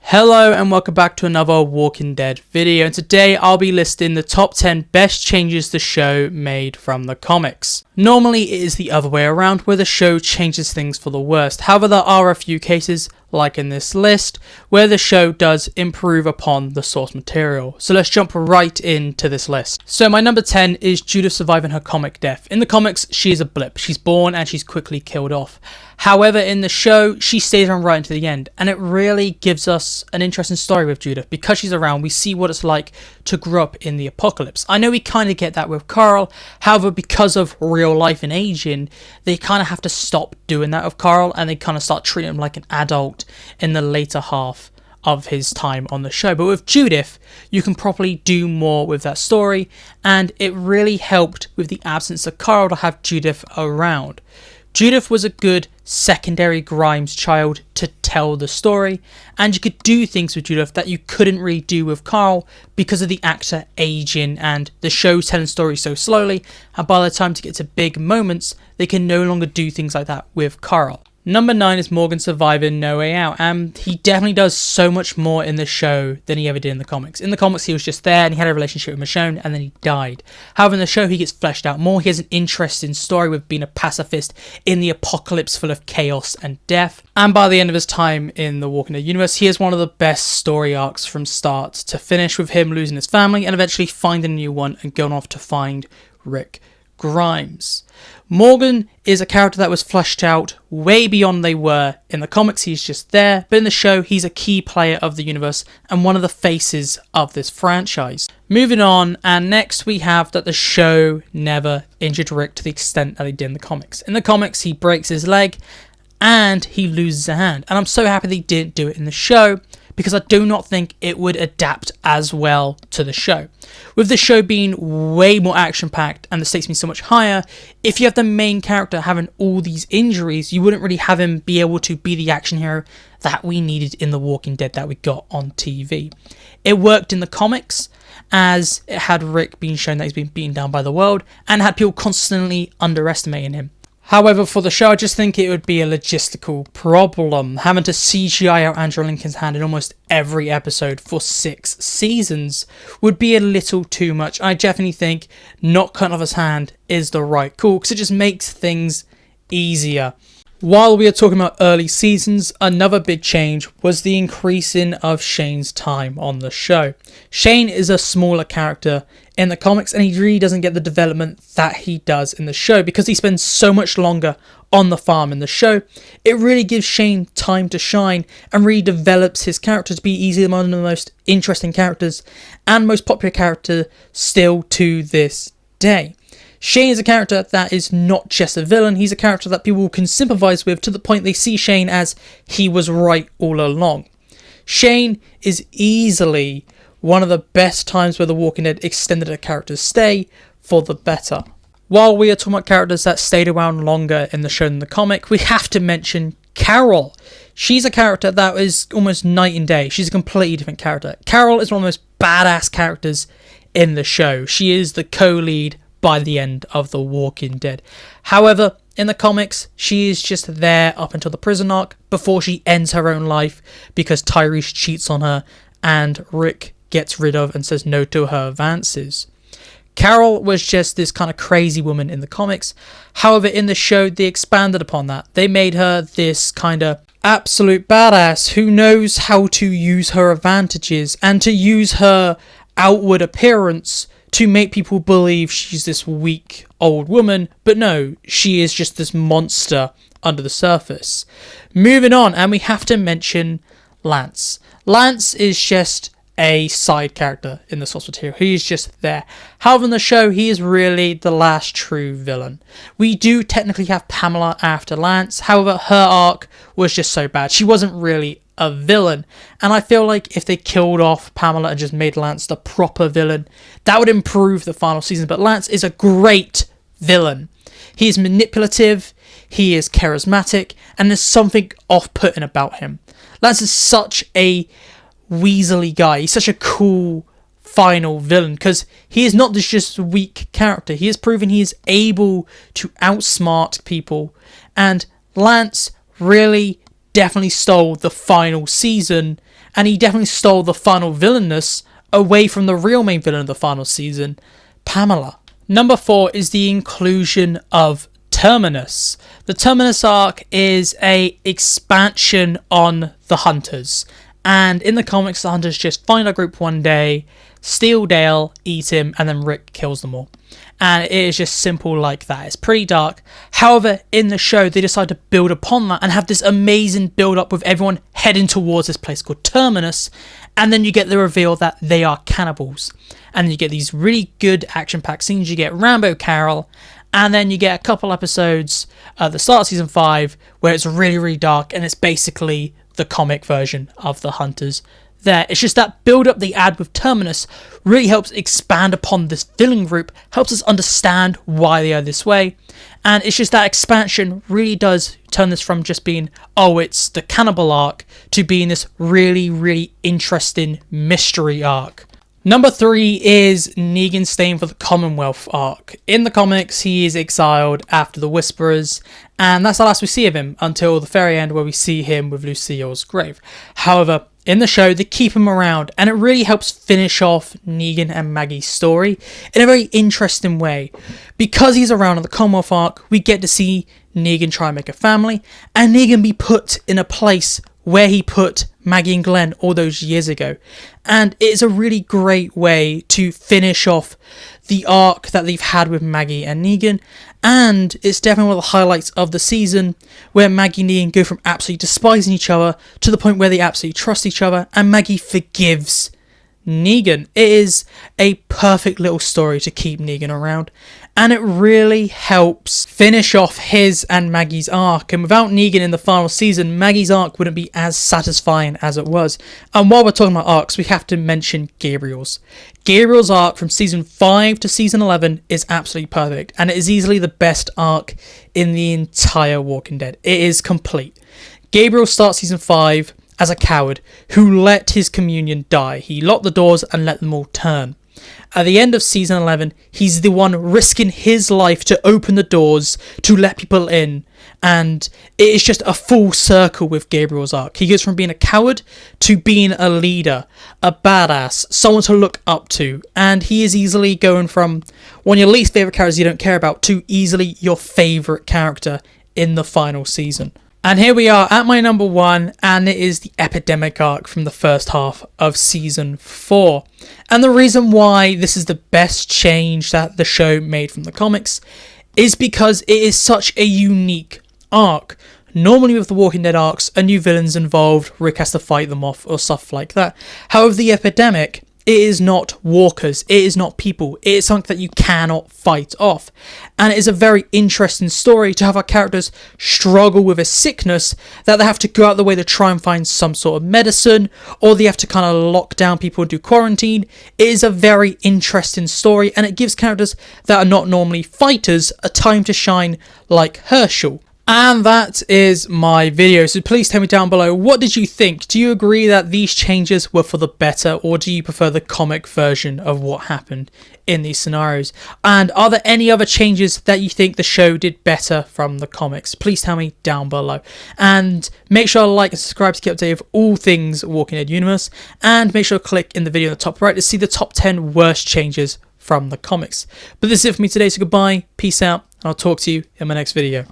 Hello and welcome back to another Walking Dead video, and today I'll be listing the top 10 best changes the show made from the comics. Normally it is the other way around, where the show changes things for the worst. However, there are a few cases, like in this list, where the show does improve upon the source material. So let's jump right into this list. So my number 10 is Judith surviving her comic death. In the comics, she is a blip. She's born and she's quickly killed off. However, in the show, she stays around right until the end, and it really gives us an interesting story with Judith. Because she's around, we see what it's like to grow up in the apocalypse. I know we kind of get that with Carl, however, because of real life and aging, they kind of have to stop doing that with Carl, and they kind of start treating him like an adult in the later half of his time on the show. But with Judith, you can properly do more with that story, and it really helped with the absence of Carl to have Judith around. Judith was a good secondary Grimes child to tell the story, and you could do things with Judith that you couldn't really do with Carl because of the actor aging and the show telling stories so slowly, and by the time to get to big moments, they can no longer do things like that with Carl. Number 9 is Morgan surviving No Way Out, and he definitely does so much more in the show than he ever did in the comics. In the comics, he was just there and he had a relationship with Michonne, and then he died. However, in the show, he gets fleshed out more. He has an interesting story with being a pacifist in the apocalypse full of chaos and death. And by the end of his time in the Walking Dead universe, he has one of the best story arcs from start to finish, with him losing his family and eventually finding a new one and going off to find Rick Grimes. Morgan is a character that was fleshed out way beyond they were. In the comics, he's just there, but in the show, he's a key player of the universe and one of the faces of this franchise. Moving on, and next we have that the show never injured Rick to the extent that they did in the comics. In the comics, he breaks his leg and he loses a hand, and I'm so happy they didn't do it in the show, because I do not think it would adapt as well to the show. With the show being way more action-packed and the stakes being so much higher, if you have the main character having all these injuries, you wouldn't really have him be able to be the action hero that we needed in The Walking Dead that we got on TV. It worked in the comics, as it had Rick being shown that he's been beaten down by the world, and had people constantly underestimating him. However, for the show, I just think it would be a logistical problem. Having to CGI out Andrew Lincoln's hand in almost every episode for 6 seasons would be a little too much. I definitely think not cutting off his hand is the right call, because it just makes things easier. While we are talking about early seasons, another big change was the increasing of Shane's time on the show. Shane is a smaller character in the comics, and he really doesn't get the development that he does in the show because he spends so much longer on the farm in the show. It really gives Shane time to shine and really develops his character to be easily one of the most interesting characters and most popular character still to this day. Shane is a character that is not just a villain, he's a character that people can sympathise with to the point they see Shane as he was right all along. Shane is easily one of the best times where The Walking Dead extended a character's stay for the better. While we are talking about characters that stayed around longer in the show than the comic, we have to mention Carol. She's a character that is almost night and day. She's a completely different character. Carol is one of the most badass characters in the show. She is the co-lead by the end of The Walking Dead. However, in the comics, she is just there up until the prison arc before she ends her own life because Tyrese cheats on her and Rick gets rid of and says no to her advances. Carol was just this kind of crazy woman in the comics. However, in the show, they expanded upon that. They made her this kind of absolute badass who knows how to use her advantages and to use her outward appearance to make people believe she's this weak old woman, but no, she is just this monster under the surface. Moving on, and we have to mention Lance. Lance is just a side character in the source material. He is just there. However, in the show, he is really the last true villain. We do technically have Pamela after Lance. However, her arc was just so bad. She wasn't really a villain, and I feel like if they killed off Pamela and just made Lance the proper villain, that would improve the final season. But Lance is a great villain. He is manipulative, he is charismatic, and there's something off-putting about him. Lance is such a weaselly guy. He's such a cool final villain because he is not just a weak character. He has proven he is able to outsmart people, and Lance really definitely stole the final season and he definitely stole the final villainness away from the real main villain of the final season, Pamela. Number 4 is the inclusion of Terminus. The Terminus arc is a expansion on the Hunters, and in the comics the Hunters just find a group one day, steal Dale, eat him, and then Rick kills them all. And it is just simple like that. It's pretty dark. However, in the show they decide to build upon that and have this amazing build up with everyone heading towards this place called Terminus, and then you get the reveal that they are cannibals. And you get these really good action-packed scenes. You get Rambo Carol, and then you get a couple episodes at the start of season 5 where it's really, really dark, and it's basically the comic version of the Hunters there. It's just that build up they add with Terminus really helps expand upon this villain group, helps us understand why they are this way, and it's just that expansion really does turn this from just being, oh, it's the cannibal arc, to being this really, really interesting mystery arc. Number 3 is Negan Staying for the Commonwealth arc. In the comics, he is exiled after the Whisperers, and that's the last we see of him until the very end where we see him with Lucille's grave. However, in the show, they keep him around, and it really helps finish off Negan and Maggie's story in a very interesting way. Because he's around in the Commonwealth arc, we get to see Negan try and make a family, and Negan be put in a place where he put Maggie and Glenn all those years ago. And it's a really great way to finish off the arc that they've had with Maggie and Negan, and it's definitely one of the highlights of the season, where Maggie and Negan go from absolutely despising each other to the point where they absolutely trust each other, and Maggie forgives Negan. It is a perfect little story to keep Negan around, and it really helps finish off his and Maggie's arc. And without Negan in the final season, Maggie's arc wouldn't be as satisfying as it was. And while we're talking about arcs, we have to mention Gabriel's. Gabriel's arc from season 5 to season 11 is absolutely perfect, and it is easily the best arc in the entire Walking Dead. It is complete. Gabriel starts season 5 as a coward who let his communion die. He locked the doors and let them all turn. At the end of season 11, he's the one risking his life to open the doors to let people in, and it is just a full circle with Gabriel's arc. He goes from being a coward to being a leader, a badass, someone to look up to, and he is easily going from one of your least favourite characters you don't care about to easily your favourite character in the final season. And here we are at my number 1, and it is the Epidemic Arc from the first half of season 4. And the reason why this is the best change that the show made from the comics is because it is such a unique arc. Normally with the Walking Dead arcs, a new villain's involved, Rick has to fight them off or stuff like that. However, the Epidemic, it is not walkers, it is not people, it is something that you cannot fight off. And it is a very interesting story to have our characters struggle with a sickness that they have to go out the way to try and find some sort of medicine, or they have to kind of lock down people and do quarantine. It is a very interesting story, and it gives characters that are not normally fighters a time to shine, like Herschel. And that is my video, so please tell me down below, what did you think? Do you agree that these changes were for the better, or do you prefer the comic version of what happened in these scenarios? And are there any other changes that you think the show did better from the comics? Please tell me down below. And make sure to like and subscribe to keep updated with all things Walking Dead universe, and make sure to click in the video in the top right to see the top 10 worst changes from the comics. But this is it for me today, so goodbye, peace out, and I'll talk to you in my next video.